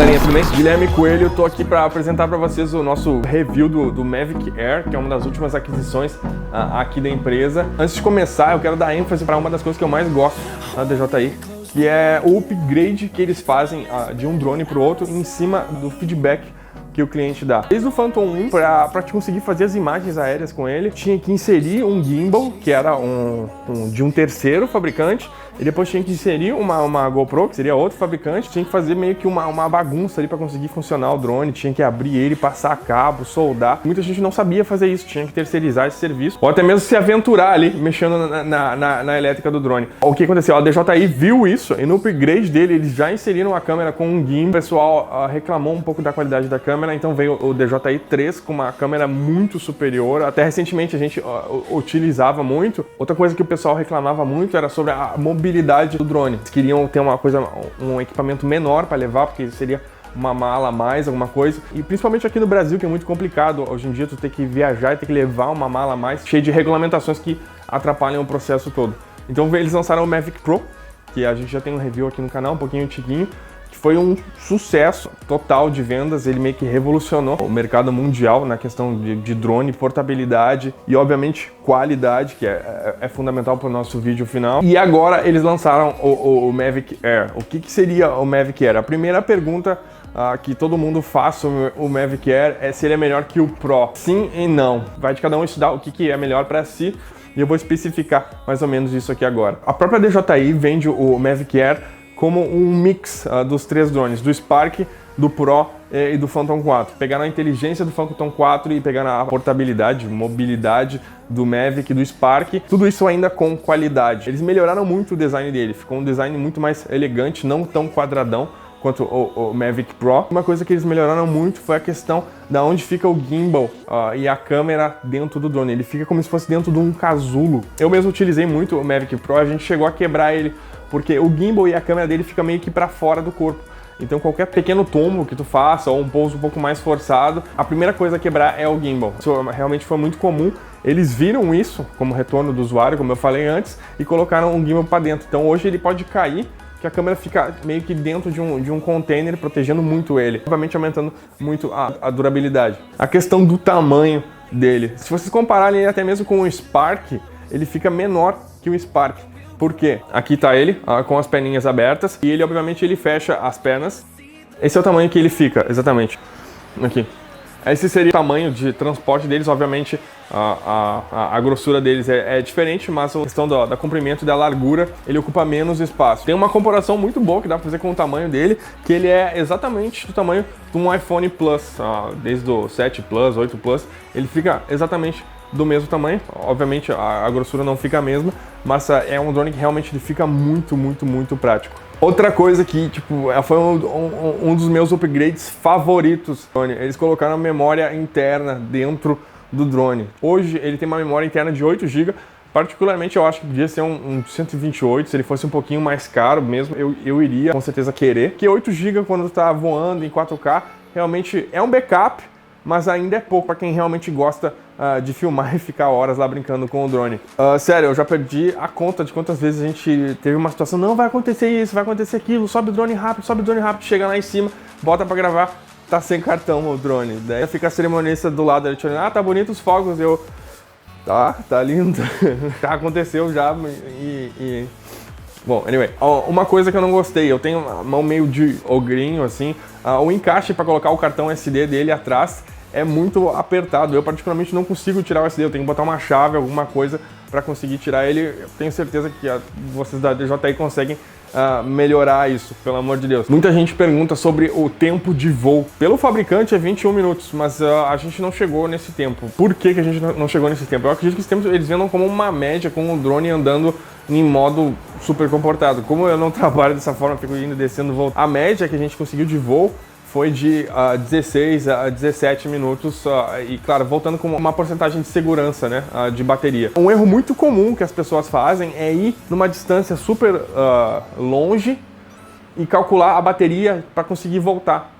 galerinha, tudo bem? Guilherme Coelho, eu tô aqui para apresentar para vocês o nosso review do Mavic Air, que é uma das últimas aquisições aqui da empresa. Antes de começar, eu quero dar ênfase para uma das coisas que eu mais gosto da DJI, que é o upgrade que eles fazem de um drone para o outro em cima do feedback que o cliente dá. Desde o Phantom 1, para conseguir fazer as imagens aéreas com ele, tinha que inserir um gimbal, que era de um terceiro fabricante, e depois tinha que inserir uma GoPro, que seria outro fabricante, tinha que fazer meio que uma bagunça ali para conseguir funcionar o drone, tinha que abrir ele, passar cabo, soldar. Muita gente não sabia fazer isso, tinha que terceirizar esse serviço, ou até mesmo se aventurar ali, mexendo na elétrica do drone. O que aconteceu? A DJI viu isso, e no upgrade dele, eles já inseriram a câmera com um gimbal. O pessoal reclamou um pouco da qualidade da câmera, então veio o DJI 3 com uma câmera muito superior. Até recentemente a gente utilizava muito. Outra coisa que o pessoal reclamava muito era sobre a mobilidade do drone. Eles queriam ter um equipamento menor para levar, porque seria uma mala a mais, alguma coisa. E principalmente aqui no Brasil, que é muito complicado hoje em dia, tu ter que viajar e ter que levar uma mala a mais, cheia de regulamentações que atrapalham o processo todo. Então eles lançaram o Mavic Pro, que a gente já tem um review aqui no canal, um pouquinho antiguinho, que foi um sucesso total de vendas. Ele meio que revolucionou o mercado mundial na questão de drone, portabilidade e, obviamente, qualidade, que é fundamental para o nosso vídeo final. E agora eles lançaram o Mavic Air. O que seria o Mavic Air? A primeira pergunta que todo mundo faz sobre o Mavic Air é se ele é melhor que o Pro. Sim e não. Vai de cada um estudar o que é melhor para si, e eu vou especificar mais ou menos isso aqui agora. A própria DJI vende o Mavic Air como um mix dos três drones, do Spark, do Pro e do Phantom 4. Pegaram a inteligência do Phantom 4 e pegaram a portabilidade, mobilidade do Mavic e do Spark, tudo isso ainda com qualidade. Eles melhoraram muito o design dele, ficou um design muito mais elegante, não tão quadradão quanto o Mavic Pro. Uma coisa que eles melhoraram muito foi a questão da onde fica o gimbal e a câmera dentro do drone. Ele fica como se fosse dentro de um casulo. Eu mesmo utilizei muito o Mavic Pro, a gente chegou a quebrar ele, porque o gimbal e a câmera dele fica meio que para fora do corpo. Então qualquer pequeno tombo que tu faça ou um pouso um pouco mais forçado, a primeira coisa a quebrar é o gimbal. Isso realmente foi muito comum. Eles viram isso como retorno do usuário, como eu falei antes, e colocaram um gimbal para dentro. Então hoje ele pode cair, que a câmera fica meio que dentro de um container, protegendo muito ele, obviamente aumentando muito a durabilidade. A questão do tamanho dele, se vocês compararem até mesmo com o Spark, ele fica menor que o Spark. Por quê? Aqui tá ele, com as perninhas abertas, e ele obviamente ele fecha as pernas. Esse é o tamanho que ele fica, exatamente, aqui. Esse seria o tamanho de transporte deles. Obviamente a grossura deles é diferente, mas a questão da comprimento e da largura, ele ocupa menos espaço. Tem uma comparação muito boa que dá pra fazer com o tamanho dele, que ele é exatamente do tamanho de um iPhone Plus, desde o 7 Plus, 8 Plus, ele fica exatamente do mesmo tamanho. Obviamente a grossura não fica a mesma, mas é um drone que realmente ele fica muito, muito, muito prático. Outra coisa que foi um dos meus upgrades favoritos, eles colocaram a memória interna dentro do drone. Hoje ele tem uma memória interna de 8 GB, particularmente eu acho que podia ser um 128, se ele fosse um pouquinho mais caro mesmo, eu iria com certeza querer. Porque 8 GB quando está voando em 4K, realmente é um backup, mas ainda é pouco para quem realmente gosta de filmar e ficar horas lá brincando com o drone. Sério, eu já perdi a conta de quantas vezes a gente teve uma situação, não, vai acontecer isso, vai acontecer aquilo, sobe o drone rápido, chega lá em cima, bota para gravar, tá sem cartão o drone. Daí fica a cerimonialista do lado, ele te olhando, tá bonito os fogos, tá lindo. Já aconteceu já Bom, anyway, uma coisa que eu não gostei, eu tenho uma mão meio de ogrinho, assim, o encaixe para colocar o cartão SD dele atrás é muito apertado. Eu particularmente não consigo tirar o SD, eu tenho que botar uma chave, alguma coisa para conseguir tirar ele. Eu tenho certeza que vocês da DJI conseguem melhorar isso, pelo amor de Deus. Muita gente pergunta sobre o tempo de voo. Pelo fabricante é 21 minutos, mas a gente não chegou nesse tempo. Por que a gente não chegou nesse tempo? Eu acredito que esse tempo eles vendam como uma média, com o drone andando em modo super comportado. Como eu não trabalho dessa forma, fico indo, descendo, voltando. A média que a gente conseguiu de voo foi de 16 a 17 minutos, e claro, voltando com uma porcentagem de segurança, né, de bateria. Um erro muito comum que as pessoas fazem é ir numa distância super longe e calcular a bateria para conseguir voltar.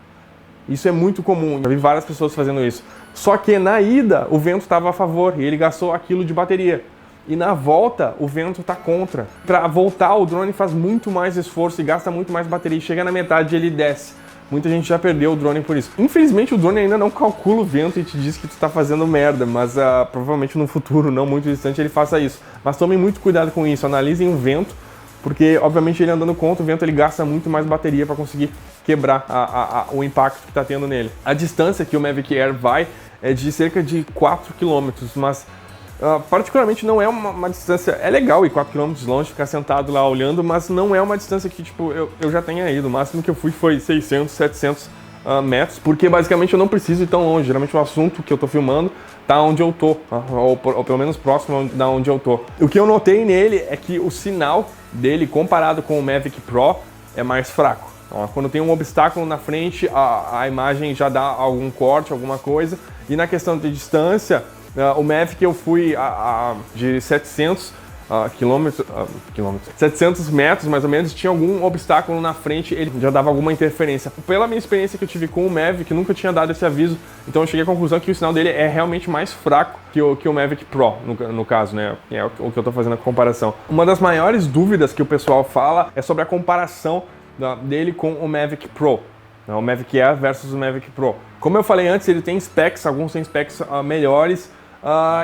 Isso é muito comum, já vi várias pessoas fazendo isso. Só que na ida o vento estava a favor e ele gastou aquilo de bateria. E na volta o vento está contra. Para voltar o drone faz muito mais esforço e gasta muito mais bateria. E chega na metade ele desce. Muita gente já perdeu o drone por isso. Infelizmente o drone ainda não calcula o vento e te diz que tu tá fazendo merda, mas provavelmente no futuro, não muito distante, ele faça isso. Mas tomem muito cuidado com isso, analisem o vento, porque obviamente ele andando contra o vento, ele gasta muito mais bateria para conseguir quebrar o impacto que está tendo nele. A distância que o Mavic Air vai é de cerca de 4 km, mas particularmente não é uma distância... É legal ir 4 km longe, ficar sentado lá olhando, mas não é uma distância que tipo, eu já tenha ido. O máximo que eu fui foi 600, 700 metros, porque basicamente eu não preciso ir tão longe. Geralmente o assunto que eu tô filmando tá onde eu tô, ou pelo menos próximo da onde eu tô. O que eu notei nele é que o sinal dele, comparado com o Mavic Pro, é mais fraco. Quando tem um obstáculo na frente, a imagem já dá algum corte, alguma coisa. E na questão de distância, o Mavic eu fui de 700 700 metros mais ou menos, tinha algum obstáculo na frente, ele já dava alguma interferência. Pela minha experiência que eu tive com o Mavic, nunca tinha dado esse aviso, então eu cheguei à conclusão que o sinal dele é realmente mais fraco que o Mavic Pro, no caso, né? É o que eu tô fazendo a comparação. Uma das maiores dúvidas que o pessoal fala é sobre a comparação dele com o Mavic Pro. O Mavic Air versus o Mavic Pro. Como eu falei antes, ele tem specs, alguns têm specs melhores,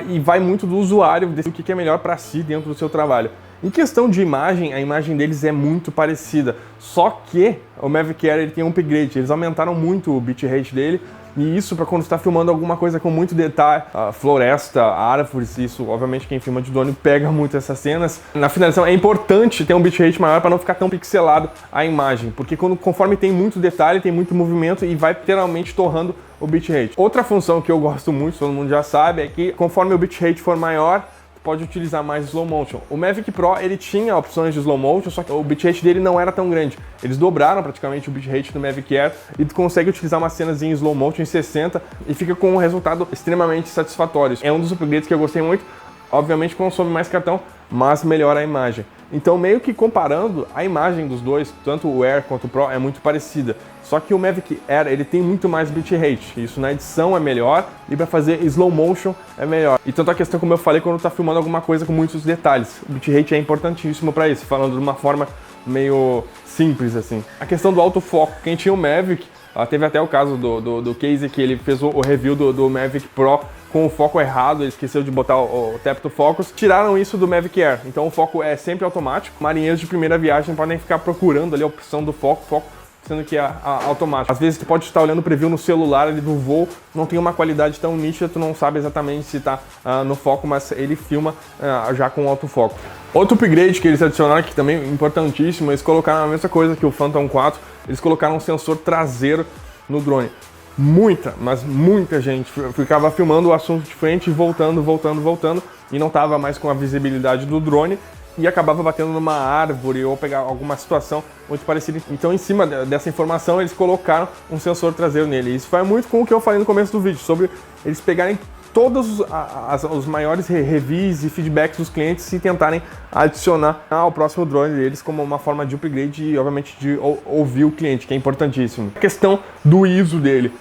e vai muito do usuário, decidir o que é melhor para si dentro do seu trabalho. Em questão de imagem, a imagem deles é muito parecida, só que o Mavic Air ele tem um upgrade, eles aumentaram muito o bitrate dele, e isso para quando está filmando alguma coisa com muito detalhe, floresta, árvores, isso obviamente quem filma de drone pega muito essas cenas. Na finalização é importante ter um bitrate maior para não ficar tão pixelado a imagem, porque conforme tem muito detalhe, tem muito movimento e vai literalmente torrando o bitrate. Outra função que eu gosto muito, todo mundo já sabe, é que conforme o bitrate for maior, pode utilizar mais slow motion. O Mavic Pro ele tinha opções de slow motion, só que o bitrate dele não era tão grande. Eles dobraram praticamente o bitrate do Mavic Air e tu consegue utilizar umas cenas em slow motion em 60 e fica com um resultado extremamente satisfatório. É um dos upgrades que eu gostei muito. Obviamente consome mais cartão, mas melhora a imagem. Então meio que comparando, a imagem dos dois, tanto o Air quanto o Pro, é muito parecida. Só que o Mavic Air ele tem muito mais bitrate, isso na edição é melhor e para fazer slow motion é melhor. E tanto a questão, como eu falei, quando tá filmando alguma coisa com muitos detalhes, o bitrate é importantíssimo para isso, falando de uma forma meio simples assim. A questão do autofoco, quem tinha o Mavic, teve até o caso do Casey que ele fez o review do Mavic Pro com o foco errado, ele esqueceu de botar o tap to focus, tiraram isso do Mavic Air, então o foco é sempre automático. Marinheiros de primeira viagem podem ficar procurando ali a opção do foco sendo que é automático. Às vezes tu pode estar olhando o preview no celular ali do voo, não tem uma qualidade tão nítida, tu não sabe exatamente se está no foco, mas ele filma já com autofoco. Outro upgrade que eles adicionaram, que também é importantíssimo, eles colocaram a mesma coisa que o Phantom 4, eles colocaram um sensor traseiro no drone. Mas muita gente ficava filmando o assunto de frente e voltando, e não estava mais com a visibilidade do drone, e acabava batendo numa árvore ou pegar alguma situação muito parecida. Então, em cima dessa informação, eles colocaram um sensor traseiro nele. Isso vai muito com o que eu falei no começo do vídeo, sobre eles pegarem todos os maiores reviews e feedbacks dos clientes e tentarem adicionar ao próximo drone deles como uma forma de upgrade e, obviamente, de ouvir o cliente, que é importantíssimo. A questão do ISO dele.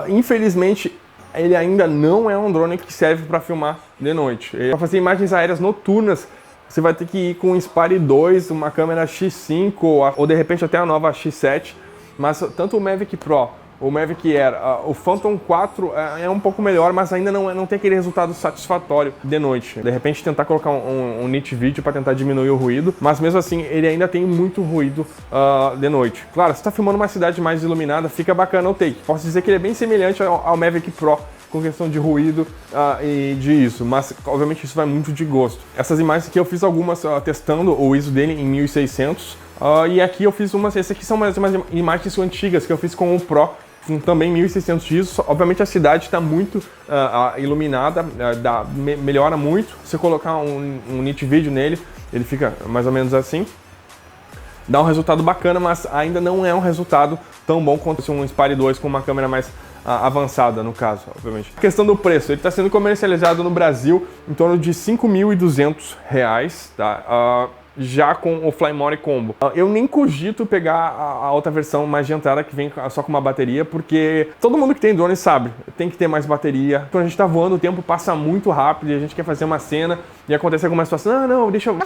Infelizmente, ele ainda não é um drone que serve para filmar de noite. Para fazer imagens aéreas noturnas, você vai ter que ir com um Inspire 2, uma câmera X5 ou de repente até a nova X7, mas tanto o Mavic Pro, o Mavic Air, o Phantom 4 é um pouco melhor, mas ainda não tem aquele resultado satisfatório de noite. De repente tentar colocar um nit vídeo para tentar diminuir o ruído, mas mesmo assim ele ainda tem muito ruído de noite. Claro, se está filmando uma cidade mais iluminada, fica bacana o take. Posso dizer que ele é bem semelhante ao Mavic Pro, com questão de ruído e de isso, mas obviamente isso vai muito de gosto. Essas imagens aqui eu fiz algumas testando o ISO dele em 1600, e aqui eu fiz essas aqui são umas imagens antigas que eu fiz com o Pro, com também 1600 de ISO. Obviamente a cidade está muito iluminada, melhora muito. Se eu colocar um nit vídeo nele, ele fica mais ou menos assim. Dá um resultado bacana, mas ainda não é um resultado tão bom quanto um Inspire 2 com uma câmera mais avançada, no caso, obviamente. A questão do preço, ele está sendo comercializado no Brasil em torno de R$ 5.200, tá? Já com o Flymore Combo. Eu nem cogito pegar a outra versão mais de entrada que vem só com uma bateria, porque todo mundo que tem drone sabe, tem que ter mais bateria. Quando a gente tá voando, o tempo passa muito rápido e a gente quer fazer uma cena e acontece alguma situação, não, deixa eu...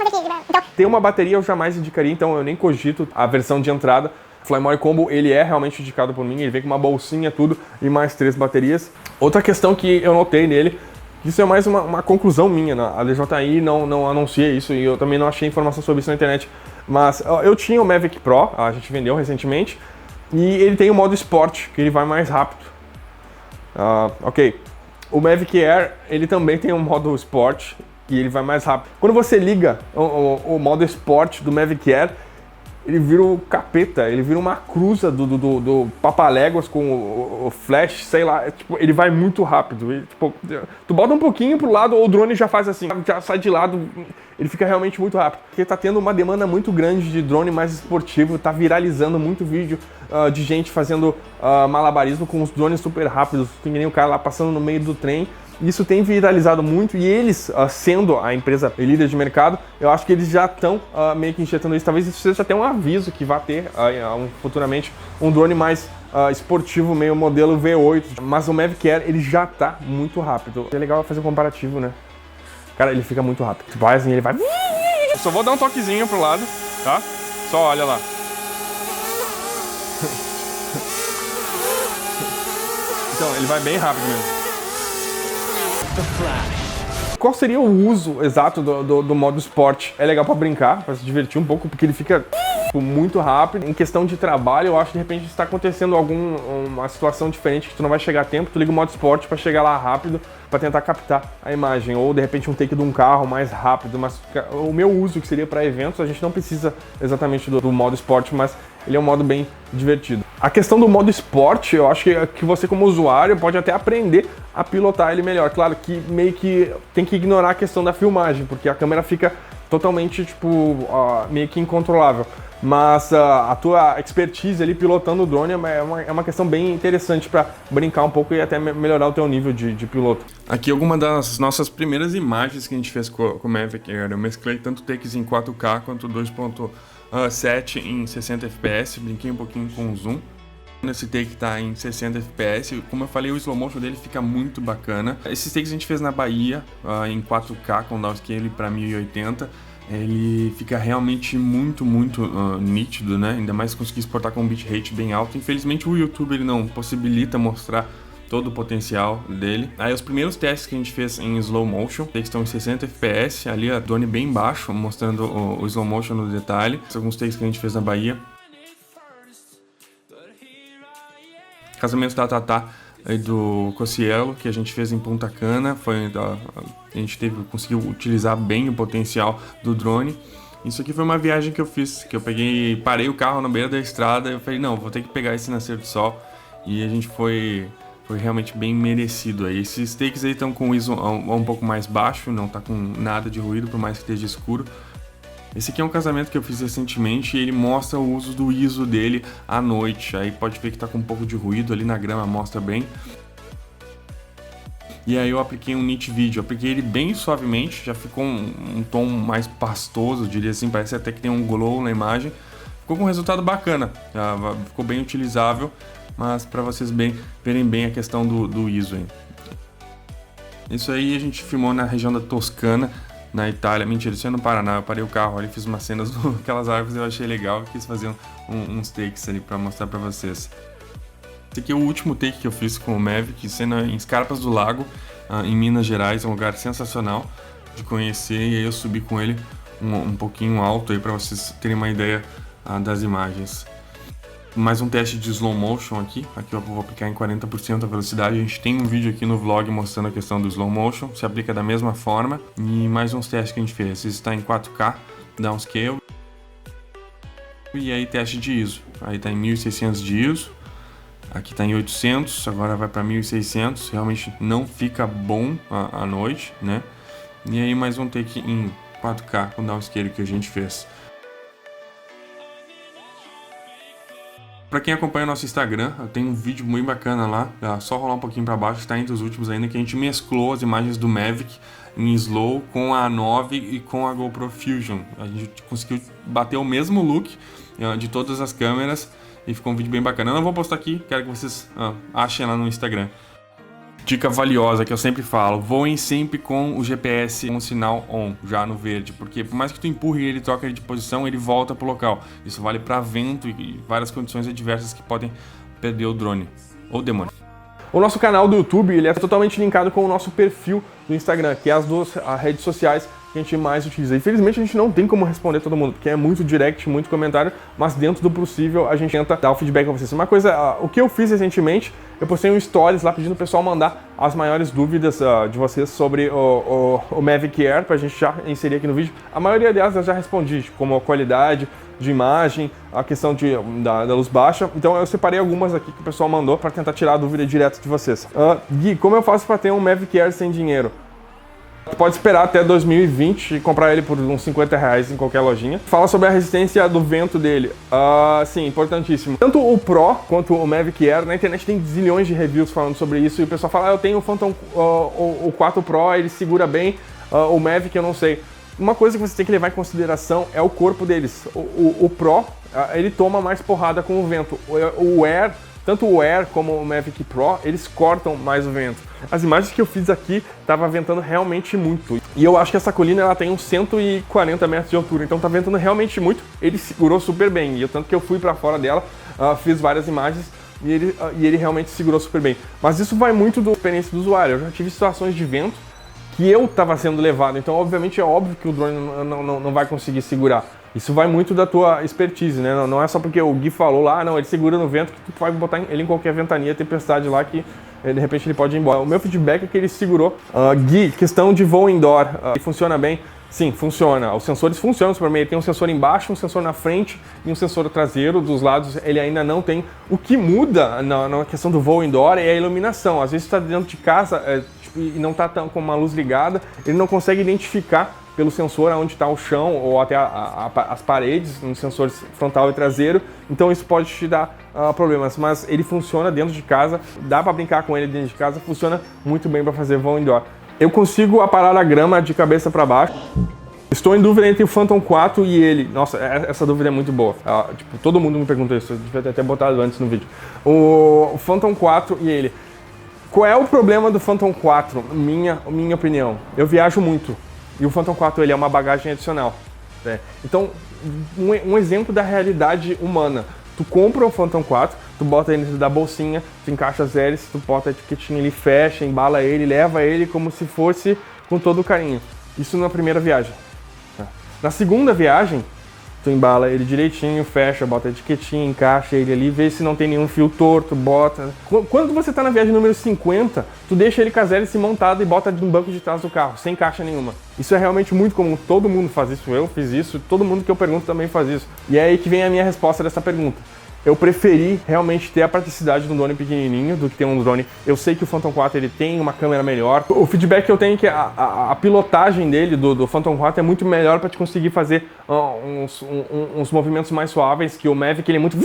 Ter uma bateria eu jamais indicaria, então eu nem cogito a versão de entrada. Flymore Combo, ele é realmente indicado por mim, ele vem com uma bolsinha, tudo, e mais 3 baterias. Outra questão que eu notei nele, isso é mais uma conclusão minha, né? A DJI não anuncia isso e eu também não achei informação sobre isso na internet. Mas eu tinha o Mavic Pro, a gente vendeu recentemente, e ele tem o modo Sport, que ele vai mais rápido. Ok, o Mavic Air, ele também tem um modo Sport, e ele vai mais rápido. Quando você liga o modo Sport do Mavic Air, ele vira o capeta, ele vira uma cruza do Papaléguas com o flash, sei lá, tipo, ele vai muito rápido. Ele, tipo, tu bota um pouquinho pro lado, o drone já faz assim, já sai de lado, ele fica realmente muito rápido. Porque tá tendo uma demanda muito grande de drone mais esportivo, tá viralizando muito vídeo de gente fazendo malabarismo com os drones super rápidos, tem nem o cara lá passando no meio do trem. Isso tem viralizado muito e eles, sendo a empresa líder de mercado, eu acho que eles já estão meio que injetando isso. Talvez isso seja até um aviso que vai ter futuramente um drone mais esportivo, meio modelo V8. Mas o Mavic Air, ele já tá muito rápido. É legal fazer um comparativo, né? Cara, ele fica muito rápido. Tu vai assim, ele vai... Eu só vou dar um toquezinho pro lado, tá? Só olha lá. Então, ele vai bem rápido mesmo. Qual seria o uso exato do modo Sport? É legal pra brincar, pra se divertir um pouco, porque ele fica muito rápido. Em questão de trabalho, eu acho que de repente está acontecendo uma situação diferente que tu não vai chegar a tempo, tu liga o modo Sport pra chegar lá rápido, pra tentar captar a imagem. Ou de repente um take de um carro mais rápido. Mas o meu uso, que seria para eventos, a gente não precisa exatamente do modo Sport, mas ele é um modo bem divertido. A questão do modo Sport, eu acho que você como usuário pode até aprender a pilotar ele melhor. Claro que meio que tem que ignorar a questão da filmagem, porque a câmera fica totalmente, tipo, meio que incontrolável. Mas a tua expertise ali pilotando o drone é uma questão bem interessante para brincar um pouco e até melhorar o teu nível de piloto. Aqui alguma das nossas primeiras imagens que a gente fez com o Mavic Air. Eu mesclei tanto takes em 4K quanto 2.7 em 60 fps, brinquei um pouquinho com o zoom. Esse take tá em 60 fps, como eu falei, o slow motion dele fica muito bacana. Esses takes a gente fez na Bahia, em 4K com downscale para 1080. Ele fica realmente muito nítido, né? Ainda mais conseguir exportar com um bitrate bem alto. Infelizmente o YouTube ele não possibilita mostrar todo o potencial dele. Aí os primeiros testes que a gente fez em slow motion, takes estão em 60 fps, ali a drone bem baixo, mostrando o slow motion no detalhe. Alguns takes que a gente fez na Bahia. Casamento da Tatá e do Cocielo, que a gente fez em Punta Cana, a gente conseguiu utilizar bem o potencial do drone. Isso aqui foi uma viagem que eu fiz, que eu parei o carro na beira da estrada, eu falei, não, vou ter que pegar esse nascer do sol, e a gente foi realmente bem merecido aí. Esses takes aí estão com o ISO um pouco mais baixo, não tá com nada de ruído, por mais que esteja escuro. Esse aqui é um casamento que eu fiz recentemente e ele mostra o uso do ISO dele à noite. Aí pode ver que tá com um pouco de ruído ali na grama, mostra bem. E aí eu apliquei um Nit Video, apliquei ele bem suavemente, já ficou um tom mais pastoso, eu diria assim, parece até que tem um glow na imagem. Ficou com um resultado bacana, ficou bem utilizável, mas para vocês verem bem a questão do ISO aí. Isso aí a gente filmou na região da Toscana, na Itália. Mentira, isso é no Paraná. Eu parei o carro ali, fiz umas cenas daquelas árvores, eu achei legal e quis fazer uns takes ali para mostrar para vocês. Esse aqui é o último take que eu fiz com o Mavic, sendo em Escarpas do Lago, em Minas Gerais. É um lugar sensacional de conhecer e aí eu subi com ele um pouquinho alto aí para vocês terem uma ideia das imagens. Mais um teste de slow motion aqui eu vou aplicar em 40% a velocidade. A gente tem um vídeo aqui no vlog mostrando a questão do slow motion, se aplica da mesma forma. E mais uns testes que a gente fez, esse está em 4K, downscale. E aí teste de ISO, aí está em 1600 de ISO, aqui está em 800, agora vai para 1600, realmente não fica bom à noite, né? E aí mais um take em 4K com downscale que a gente fez. Para quem acompanha o nosso Instagram, tem um vídeo muito bacana lá, só rolar um pouquinho para baixo, está entre os últimos ainda, que a gente mesclou as imagens do Mavic em slow com a A9 e com a GoPro Fusion. A gente conseguiu bater o mesmo look de todas as câmeras e ficou um vídeo bem bacana. Eu não vou postar aqui, quero que vocês achem lá no Instagram. Dica valiosa que eu sempre falo, voem sempre com o GPS com o sinal on, já no verde, porque por mais que tu empurre ele, troca ele de posição, ele volta pro local. Isso vale para vento e várias condições adversas que podem perder o drone ou demônio. O nosso canal do YouTube, ele é totalmente linkado com o nosso perfil do Instagram, que é as duas redes sociais que a gente mais utiliza. Infelizmente a gente não tem como responder todo mundo, porque é muito direct, muito comentário, mas dentro do possível a gente tenta dar o feedback pra vocês. Uma coisa, o que eu fiz recentemente, eu postei um stories lá pedindo o pessoal mandar as maiores dúvidas de vocês sobre o Mavic Air, pra gente já inserir aqui no vídeo. A maioria delas eu já respondi, como a qualidade de imagem, a questão da luz baixa. Então eu separei algumas aqui que o pessoal mandou para tentar tirar a dúvida direto de vocês. Gui, como eu faço para ter um Mavic Air sem dinheiro? Tu pode esperar até 2020 e comprar ele por uns 50 reais em qualquer lojinha. Fala sobre a resistência do vento dele. Sim, importantíssimo. Tanto o Pro quanto o Mavic Air, na internet tem zilhões de reviews falando sobre isso. E o pessoal fala, eu tenho o Phantom, o 4 Pro, ele segura bem, o Mavic eu não sei. Uma coisa que você tem que levar em consideração é o corpo deles. O Pro, ele toma mais porrada com o vento. O Air, tanto o Air como o Mavic Pro, eles cortam mais o vento. As imagens que eu fiz aqui, tava ventando realmente muito. E eu acho que essa colina ela tem uns 140 metros de altura, então tá ventando realmente muito. Ele segurou super bem, e tanto que eu fui para fora dela, fiz várias imagens, e ele realmente segurou super bem. Mas isso vai muito da experiência do usuário. Eu já tive situações de vento que eu estava sendo levado, então obviamente é óbvio que o drone não vai conseguir segurar. Isso vai muito da tua expertise, né? Não é só porque o Gui falou lá, não, ele segura no vento, que tu vai botar ele em qualquer ventania, tempestade lá, que de repente ele pode ir embora. O meu feedback é que ele segurou. Gui, questão de voo indoor, funciona bem? Sim, funciona. Os sensores funcionam super bem. Ele tem um sensor embaixo, um sensor na frente e um sensor traseiro. Dos lados ele ainda não tem. O que muda na questão do voo indoor é a iluminação. Às vezes está dentro de casa e não está com uma luz ligada, ele não consegue identificar pelo sensor onde está o chão ou até as paredes, nos sensores frontal e traseiro, então isso pode te dar problemas, mas ele funciona dentro de casa, dá para brincar com ele dentro de casa, funciona muito bem para fazer voo indoor. Eu consigo aparar a grama de cabeça para baixo. Estou em dúvida entre o Phantom 4 e ele. Nossa, essa dúvida é muito boa. Tipo, todo mundo me perguntou isso, eu devia ter até botado antes no vídeo. O Phantom 4 e ele. Qual é o problema do Phantom 4? Minha opinião. Eu viajo muito. E o Phantom 4 ele é uma bagagem adicional. Né? Então, um exemplo da realidade humana. Tu compra o Phantom 4, tu bota ele dentro da bolsinha, tu encaixa as hélices, tu bota a etiquetinha ali, fecha, embala ele, leva ele como se fosse com todo o carinho. Isso na primeira viagem. Na segunda viagem, tu embala ele direitinho, fecha, bota a etiquetinha, encaixa ele ali, vê se não tem nenhum fio torto, bota. Quando você tá na viagem número 50, tu deixa ele com as hélices montadas e bota no banco de trás do carro, sem caixa nenhuma. Isso é realmente muito comum, todo mundo faz isso, eu fiz isso, todo mundo que eu pergunto também faz isso. E é aí que vem a minha resposta dessa pergunta. Eu preferi realmente ter a praticidade de um drone pequenininho do que ter um drone. Eu sei que o Phantom 4 ele tem uma câmera melhor. O feedback que eu tenho é que a pilotagem dele, do Phantom 4, é muito melhor para te conseguir fazer uns movimentos mais suaves, que o Mavic ele é muito...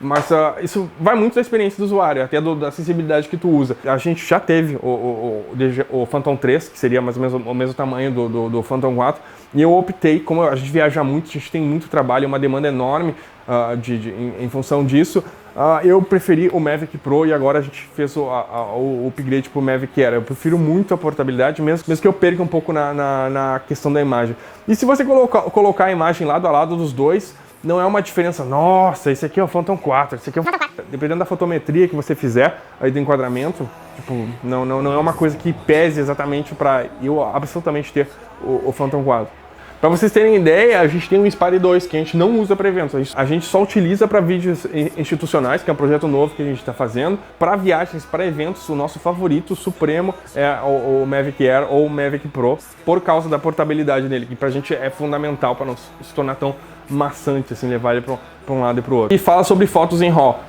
Mas isso vai muito da experiência do usuário, até da sensibilidade que tu usa. A gente já teve o Phantom 3, que seria mais ou menos o mesmo tamanho do Phantom 4, e eu optei, como a gente viaja muito, a gente tem muito trabalho, uma demanda enorme em função disso, eu preferi o Mavic Pro e agora a gente fez o upgrade para o Mavic Air. Eu prefiro muito a portabilidade, mesmo que eu perca um pouco na questão da imagem. E se você colocar a imagem lado a lado dos dois, não é uma diferença, nossa, esse aqui é o Phantom 4, esse aqui é o Phantom 4. Dependendo da fotometria que você fizer, aí do enquadramento, tipo, não é uma coisa que pese exatamente para eu absolutamente ter o Phantom 4. Para vocês terem ideia, a gente tem um Inspire 2 que a gente não usa para eventos, a gente só utiliza para vídeos institucionais, que é um projeto novo que a gente está fazendo. Para viagens, para eventos, o nosso favorito supremo é o Mavic Air ou o Mavic Pro, por causa da portabilidade dele, que pra gente é fundamental para não se tornar tão maçante, assim, levar ele para um lado e para o outro. E fala sobre fotos em RAW.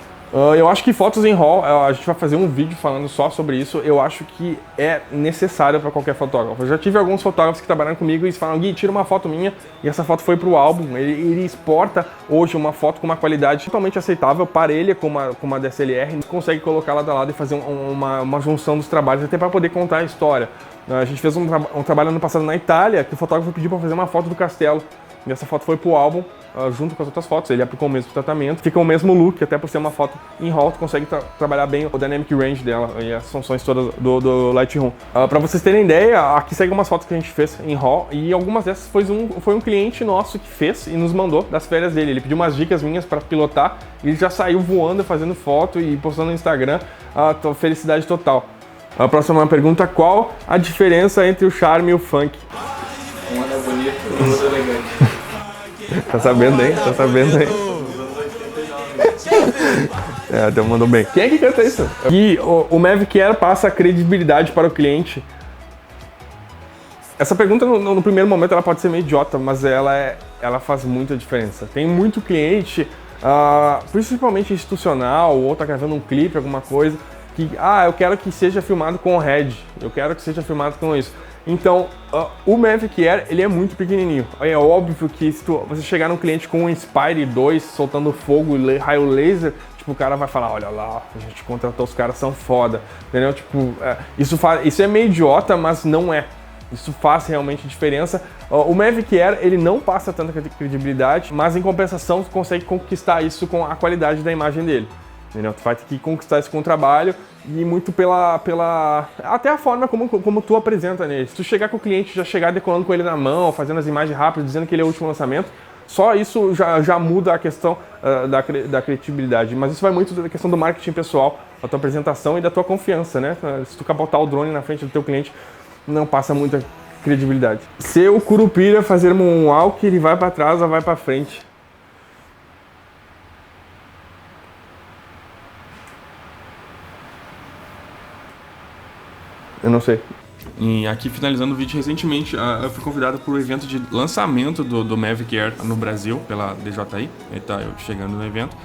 Eu acho que fotos em RAW, a gente vai fazer um vídeo falando só sobre isso, eu acho que é necessário para qualquer fotógrafo. Eu já tive alguns fotógrafos que trabalharam comigo e eles falam, Gui, tira uma foto minha, e essa foto foi pro álbum. Ele exporta hoje uma foto com uma qualidade totalmente aceitável, parelha com uma DSLR, e consegue colocar lado a lado e fazer uma junção dos trabalhos, até para poder contar a história. A gente fez um trabalho ano passado na Itália, que o fotógrafo pediu para fazer uma foto do castelo. e essa foto foi pro álbum, junto com as outras fotos, ele aplicou o mesmo tratamento, fica o mesmo look, até por ser uma foto em RAW, tu consegue trabalhar bem o Dynamic Range dela e as funções todas do Lightroom. Pra vocês terem ideia, aqui segue umas fotos que a gente fez em RAW, e algumas dessas foi um cliente nosso que fez e nos mandou das férias dele. Ele pediu umas dicas minhas para pilotar, e ele já saiu voando, fazendo foto e postando no Instagram, felicidade total. A próxima pergunta: qual a diferença entre o charme e o funk? Um é bonito e o outro é elegante. Tá sabendo, hein? Tá sabendo, hein? Então mandou bem. Quem é que canta isso? E o Mavic Air passa credibilidade para o cliente. Essa pergunta, no primeiro momento, ela pode ser meio idiota, mas ela faz muita diferença. Tem muito cliente, principalmente institucional, ou tá gravando um clipe, alguma coisa, que, eu quero que seja filmado com o Red, eu quero que seja filmado com isso. Então, o Mavic Air, ele é muito pequenininho. É óbvio que se você chegar num cliente com um Inspire 2 soltando fogo e raio laser, tipo, o cara vai falar, olha lá, a gente contratou, os caras são foda, entendeu? Tipo, isso é meio idiota, mas não é. Isso faz realmente diferença. O Mavic Air, ele não passa tanta credibilidade, mas em compensação, você consegue conquistar isso com a qualidade da imagem dele. Entendeu? Tu vai ter que conquistar isso com o trabalho e muito até a forma como tu apresenta nele. Se tu chegar com o cliente, já chegar decolando com ele na mão, fazendo as imagens rápidas, dizendo que ele é o último lançamento, só isso já muda a questão da credibilidade. Mas isso vai muito da questão do marketing pessoal, da tua apresentação e da tua confiança, né? Se tu capotar o drone na frente do teu cliente, não passa muita credibilidade. Se o Curupira fazer um walk, ele vai para trás ou vai para frente? Eu não sei. E aqui, finalizando o vídeo, recentemente eu fui convidado para o evento de lançamento do Mavic Air no Brasil, pela DJI. Eu chegando no evento.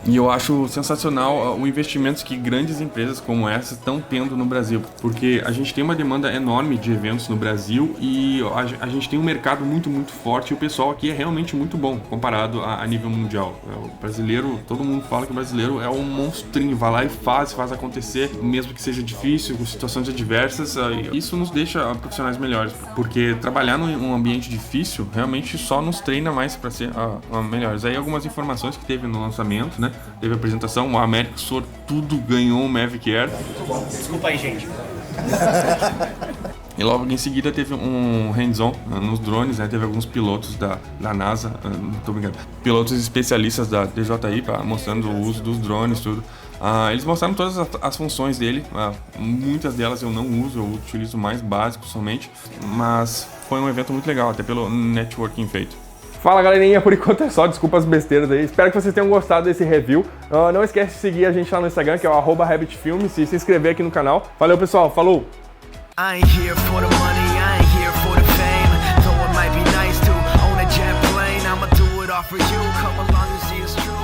E eu acho sensacional o investimento que grandes empresas como essa estão tendo no Brasil, porque a gente tem uma demanda enorme de eventos no Brasil e a gente tem um mercado muito, muito forte e o pessoal aqui é realmente muito bom comparado a nível mundial. O brasileiro, todo mundo fala que o brasileiro é um monstrinho, vai lá e faz acontecer, mesmo que seja difícil, com situações adversas. Isso nos deixa profissionais melhores, porque trabalhar num ambiente difícil realmente só nos treina mais para ser melhores. Aí algumas informações que teve no lançamento, né? Teve a apresentação, o Américo Sortudo ganhou o Mavic Air. Desculpa aí, gente. E logo em seguida teve um hands-on nos drones, né? Teve alguns pilotos da NASA, não tô brincando, pilotos especialistas da DJI mostrando o uso dos drones, tudo. Eles mostraram todas as funções dele, muitas delas eu não uso, eu utilizo o mais básico somente, mas foi um evento muito legal, até pelo networking feito. Fala galerinha, por enquanto é só, desculpa as besteiras aí, espero que vocês tenham gostado desse review. Não esquece de seguir a gente lá no Instagram, que é o @rabbitfilmes, e se inscrever aqui no canal. Valeu pessoal, falou! I ain't here for the money, I ain't here for the fame. Though it might be nice to own a jet plane, I'ma do it all for you. Come along and see it's true.